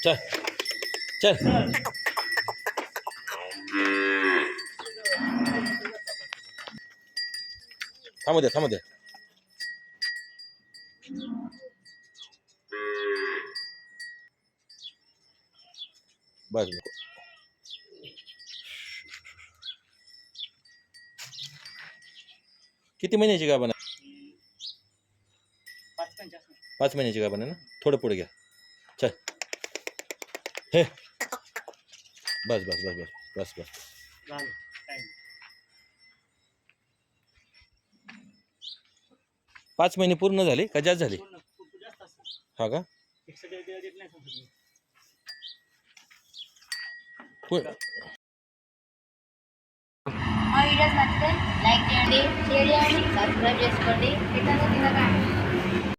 चल चल थांबू दे थांबू दे. बस किती महिन्याची गाभण आहे? 5 महिन्याची गाभण आहे ना. थोडं पुढे घ्या. चल हे बस बस बस बस बस बस. 5 महिने पूर्ण झाले का जास्त झाले? हा का? మా వీడియోస్ నచ్చితే లైక్ చేయండి, షేర్ చేయండి, సబ్స్క్రైబ్ చేసుకోండి. ఇట్లా